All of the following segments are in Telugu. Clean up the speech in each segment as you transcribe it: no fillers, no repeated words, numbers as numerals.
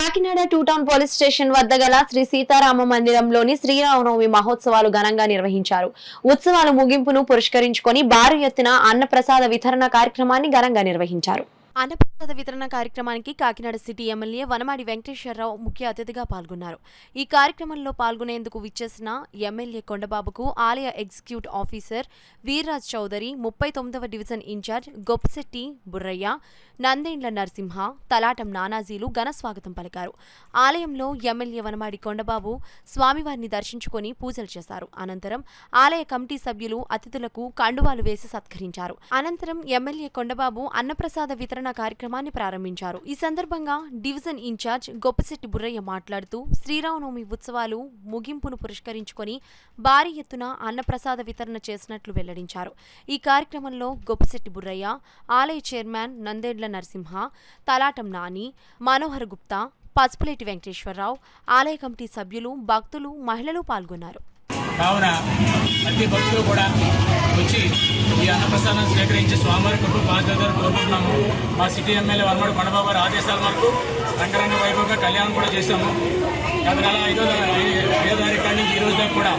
Kakinada two town police station వద్ద గల శ్రీ సీతారామ మందిరంలోని శ్రీరామనవమి మహోత్సవాలు ఘనంగా నిర్వహించారు. ఉత్సవాల ముగింపును పురస్కరించుకొని భారీ ఎత్తున అన్నప్రసాద వితరణ కార్యక్రమాన్ని ఘనంగా నిర్వహించారు. అన్నప్రసాద వితరణ కార్యక్రమానికి కాకినాడ సిటీ ఎమ్మెల్యే వనమాడి వెంకటేశ్వరరావు ముఖ్య అతిథిగా పాల్గొన్నారు. ఈ కార్యక్రమంలో పాల్గొనేందుకు విచ్చేసిన ఎమ్మెల్యే కొండబాబుకు ఆలయ ఎగ్జిక్యూటివ్ ఆఫీసర్ వీర్రాజ్ చౌదరి, 39వ డివిజన్ ఇన్ఛార్జ్ గొప్పశెట్టి బుర్రయ్య, నందేండ్ల నరసింహ, తలాటం నానాజీలు ఘన స్వాగతం పలికారు. ఆలయంలో ఎమ్మెల్యే వనమాడి కొండబాబు స్వామివారిని దర్శించుకొని పూజలు చేశారు. అనంతరం ఆలయ కమిటీ సభ్యులు అతిథులకు కండువాలు వేసి సత్కరించారు. అనంతరం ఎమ్మెల్యే కొండబాబు అన్నప్రసాద వితరణ కార్యక్రమాన్ని ప్రారంభించారు. ఈ సందర్భంగా డివిజన్ ఇన్ఛార్జ్ గొప్పశెట్టి బుర్రయ్య మాట్లాడుతూ శ్రీరామనవమి ఉత్సవాలు ముగింపును పురస్కరించుకొని భారీ ఎత్తున అన్నప్రసాద వితరణ చేసినట్లు వెల్లడించారు. ఈ కార్యక్రమంలో గొప్పశెట్టి బుర్రయ్య, ఆలయ చైర్మన్ నందేండ్ల నరసింహ, తలాటం నాని, మనోహర్ గుప్తా, పసుపులేటి వెంకటేశ్వరరావు, ఆలయ కమిటీ సభ్యులు, భక్తులు, మహిళలు పాల్గొన్నారు. కావున ప్రతి భక్తులు కూడా వచ్చి ఈ అన్నప్రసాదం స్వీకరించి స్వామివారి కృప బాధ్యతలు కోరుకుంటున్నాము. మా సిటీ ఎమ్మెల్యే వనమాడి కొండబాబు గారి ఆదేశాల మేరకు రంగరంగ వైభవంగా కళ్యాణం కూడా చేశాము. గత నెల 5వ తారీఖు కానీ ఈ రోజు దాకా కూడా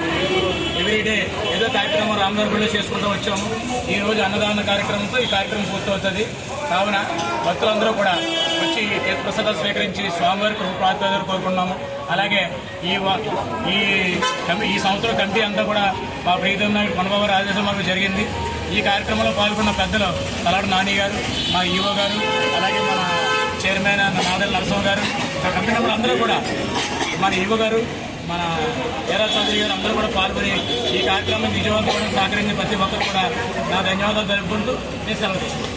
ఎవ్రీడే ఏదో కార్యక్రమం రామనగర్లో చేసుకుంటూ వచ్చాము. ఈ రోజు అన్నదాన కార్యక్రమంతో ఈ కార్యక్రమం పూర్తవుతుంది. కావున భక్తులందరూ కూడా వచ్చి తీర్థప్రసాదాలు స్వీకరించి స్వామివారి కృప బాధ్యతలు కోరుకున్నాము. అలాగే ఈ సంవత్సరం కమిటీ అంతా కూడా మా ప్రీతం నాయుడు కొండబాబు గారి ఆదేశం మనకు జరిగింది. ఈ కార్యక్రమంలో పాల్గొన్న పెద్దలు తలాడు నాని గారు, మా ఈవో గారు, అలాగే మన చైర్మన్ నాదెల్ల నరసింహ గారు, కమిటీ మెంబర్లు అందరూ కూడా, మన ఈవో గారు, మన వీర్రాజ్ చౌదరి గారు అందరూ కూడా పాల్గొని ఈ కార్యక్రమం విజయవంతం సహకరించిన ప్రతి ఒక్కరు కూడా నా ధన్యవాదాలు తెలుపుకుంటూ నేను సెలవు తీసుకుంటాను.